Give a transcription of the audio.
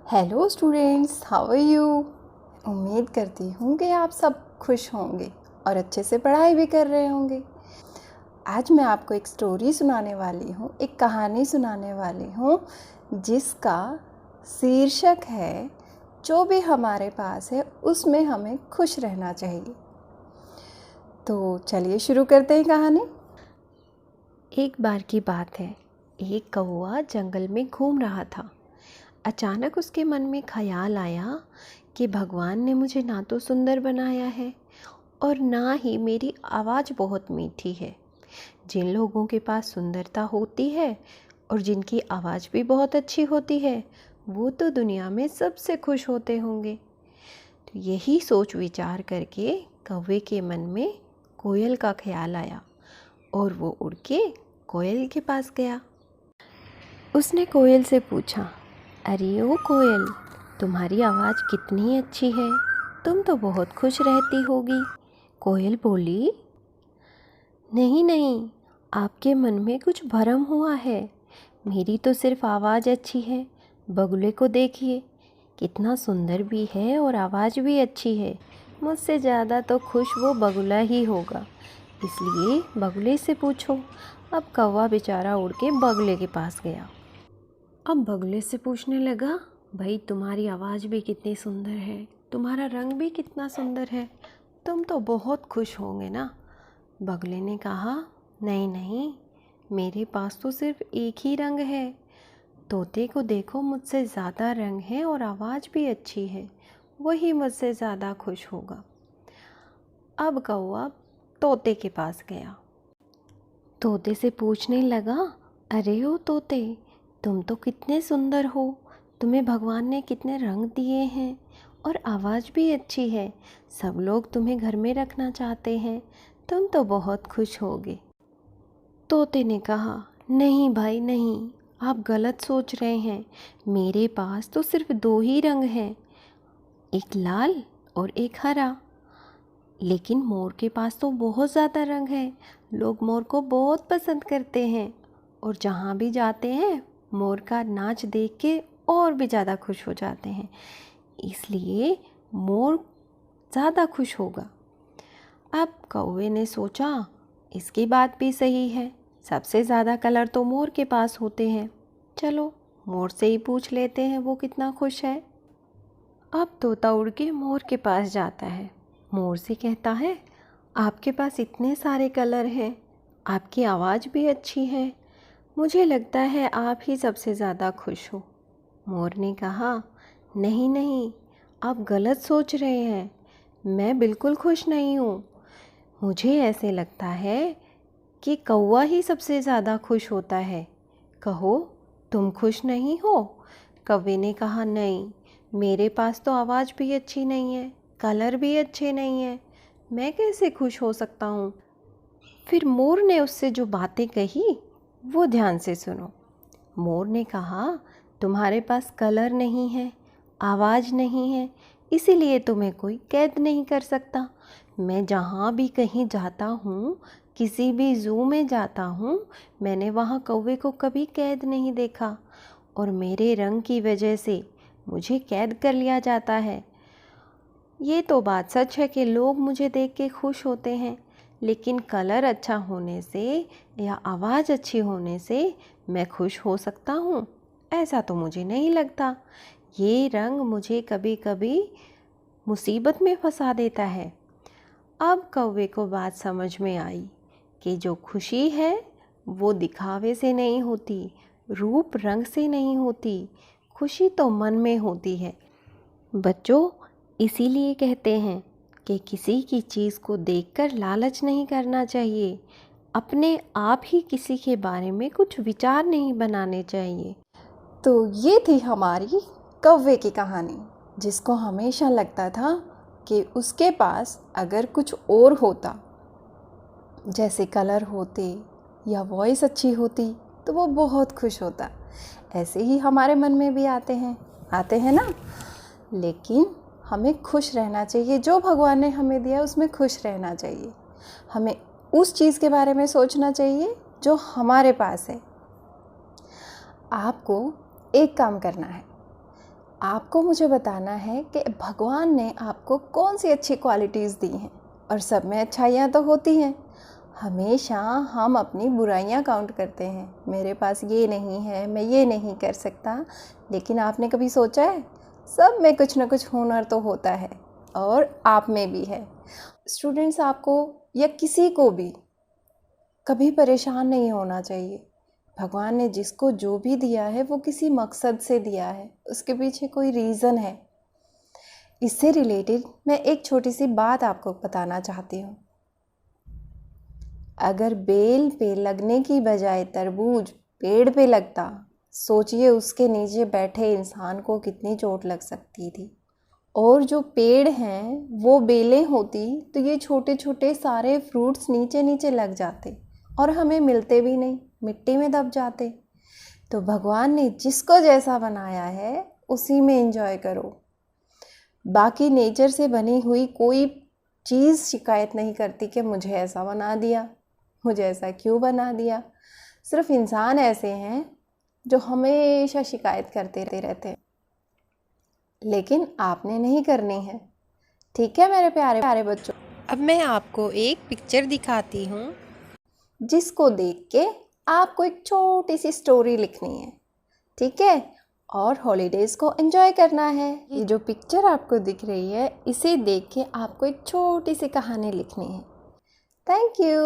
Hello students, how are you. उम्मीद करती हूँ कि आप सब खुश होंगे और अच्छे से पढ़ाई भी कर रहे होंगे। आज मैं आपको एक स्टोरी सुनाने वाली हूँ, एक कहानी सुनाने वाली हूँ जिसका शीर्षक है जो भी हमारे पास है उसमें हमें खुश रहना चाहिए। तो चलिए शुरू करते हैं कहानी। एक बार की बात है, एक कौवा जंगल में घूम रहा था। अचानक उसके मन में ख्याल आया कि भगवान ने मुझे ना तो सुंदर बनाया है और ना ही मेरी आवाज़ बहुत मीठी है। जिन लोगों के पास सुंदरता होती है और जिनकी आवाज़ भी बहुत अच्छी होती है वो तो दुनिया में सबसे खुश होते होंगे। तो यही सोच विचार करके कौवे के मन में कोयल का ख्याल आया और वो उड़ के कोयल के पास गया। उसने कोयल से पूछा, अरे ओ कोयल, तुम्हारी आवाज़ कितनी अच्छी है, तुम तो बहुत खुश रहती होगी। कोयल बोली, नहीं नहीं, आपके मन में कुछ भ्रम हुआ है। मेरी तो सिर्फ आवाज़ अच्छी है। बगुले को देखिए, कितना सुंदर भी है और आवाज़ भी अच्छी है। मुझसे ज़्यादा तो खुश वो बगुला ही होगा, इसलिए बगुले से पूछो। अब कौवा बेचारा उड़ के बगुले के पास गया। अब बगुले से पूछने लगा, भाई तुम्हारी आवाज़ भी कितनी सुंदर है, तुम्हारा रंग भी कितना सुंदर है, तुम तो बहुत खुश होंगे ना। बगुले ने कहा, नहीं नहीं, मेरे पास तो सिर्फ एक ही रंग है। तोते को देखो, मुझसे ज़्यादा रंग है और आवाज़ भी अच्छी है, वही मुझसे ज़्यादा खुश होगा। अब कौवा तोते के पास गया। तोते से पूछने लगा, अरे ओ तोते, तुम तो कितने सुंदर हो, तुम्हें भगवान ने कितने रंग दिए हैं और आवाज़ भी अच्छी है। सब लोग तुम्हें घर में रखना चाहते हैं, तुम तो बहुत खुश होगे। तोते ने कहा, नहीं भाई नहीं, आप गलत सोच रहे हैं। मेरे पास तो सिर्फ दो ही रंग हैं, एक लाल और एक हरा। लेकिन मोर के पास तो बहुत ज़्यादा रंग है, लोग मोर को बहुत पसंद करते हैं और जहाँ भी जाते हैं मोर का नाच देख के और भी ज़्यादा खुश हो जाते हैं, इसलिए मोर ज़्यादा खुश होगा। अब कौवे ने सोचा, इसकी बात भी सही है, सबसे ज़्यादा कलर तो मोर के पास होते हैं, चलो मोर से ही पूछ लेते हैं वो कितना खुश है। अब तोता उड़ के मोर के पास जाता है। मोर से कहता है, आपके पास इतने सारे कलर हैं, आपकी आवाज़ भी अच्छी है, मुझे लगता है आप ही सबसे ज़्यादा खुश हो। मोर ने कहा, नहीं नहीं, आप गलत सोच रहे हैं, मैं बिल्कुल खुश नहीं हूँ। मुझे ऐसे लगता है कि कौवा ही सबसे ज़्यादा खुश होता है। कहो, तुम खुश नहीं हो? कौवे ने कहा, नहीं, मेरे पास तो आवाज़ भी अच्छी नहीं है, कलर भी अच्छे नहीं है, मैं कैसे खुश हो सकता हूँ। फिर मोर ने उससे जो बातें कही वो ध्यान से सुनो। मोर ने कहा, तुम्हारे पास कलर नहीं है, आवाज़ नहीं है, इसीलिए तुम्हें कोई कैद नहीं कर सकता। मैं जहाँ भी कहीं जाता हूँ, किसी भी ज़ू में जाता हूँ, मैंने वहाँ कौवे को कभी कैद नहीं देखा और मेरे रंग की वजह से मुझे कैद कर लिया जाता है। ये तो बात सच है कि लोग मुझे देख के खुश होते हैं, लेकिन कलर अच्छा होने से या आवाज़ अच्छी होने से मैं खुश हो सकता हूँ, ऐसा तो मुझे नहीं लगता। ये रंग मुझे कभी कभी मुसीबत में फंसा देता है। अब कौवे को बात समझ में आई कि जो खुशी है वो दिखावे से नहीं होती, रूप रंग से नहीं होती, खुशी तो मन में होती है। बच्चों, इसीलिए कहते हैं कि किसी की चीज़ को देखकर लालच नहीं करना चाहिए, अपने आप ही किसी के बारे में कुछ विचार नहीं बनाने चाहिए। तो ये थी हमारी कौवे की कहानी, जिसको हमेशा लगता था कि उसके पास अगर कुछ और होता, जैसे कलर होते या वॉइस अच्छी होती, तो वो बहुत खुश होता। ऐसे ही हमारे मन में भी आते हैं ना। लेकिन हमें खुश रहना चाहिए, जो भगवान ने हमें दिया उसमें खुश रहना चाहिए। हमें उस चीज़ के बारे में सोचना चाहिए जो हमारे पास है। आपको एक काम करना है, आपको मुझे बताना है कि भगवान ने आपको कौन सी अच्छी क्वालिटीज़ दी हैं, और सब में अच्छाइयाँ तो होती हैं। हमेशा हम अपनी बुराइयां काउंट करते हैं, मेरे पास ये नहीं है, मैं ये नहीं कर सकता। लेकिन आपने कभी सोचा है, सब में कुछ ना कुछ हुनर तो होता है, और आप में भी है। स्टूडेंट्स, आपको या किसी को भी कभी परेशान नहीं होना चाहिए। भगवान ने जिसको जो भी दिया है वो किसी मकसद से दिया है, उसके पीछे कोई रीज़न है। इससे रिलेटेड मैं एक छोटी सी बात आपको बताना चाहती हूँ। अगर बेल पे लगने की बजाय तरबूज पेड़ पे लगता, सोचिए उसके नीचे बैठे इंसान को कितनी चोट लग सकती थी। और जो पेड़ हैं वो बेलें होती तो ये छोटे छोटे सारे फ्रूट्स नीचे नीचे लग जाते और हमें मिलते भी नहीं, मिट्टी में दब जाते। तो भगवान ने जिसको जैसा बनाया है उसी में एंजॉय करो। बाकी नेचर से बनी हुई कोई चीज़ शिकायत नहीं करती कि मुझे ऐसा बना दिया, मुझे ऐसा क्यों बना दिया। सिर्फ इंसान ऐसे हैं जो हमेशा शिकायत करते रहते हैं, लेकिन आपने नहीं करनी है। ठीक है मेरे प्यारे प्यारे बच्चों। अब मैं आपको एक पिक्चर दिखाती हूँ जिसको देख के आपको एक छोटी सी स्टोरी लिखनी है, ठीक है? और हॉलीडेज़ को एंजॉय करना है। ये जो पिक्चर आपको दिख रही है, इसे देख के आपको एक छोटी सी कहानी लिखनी है। Thank you.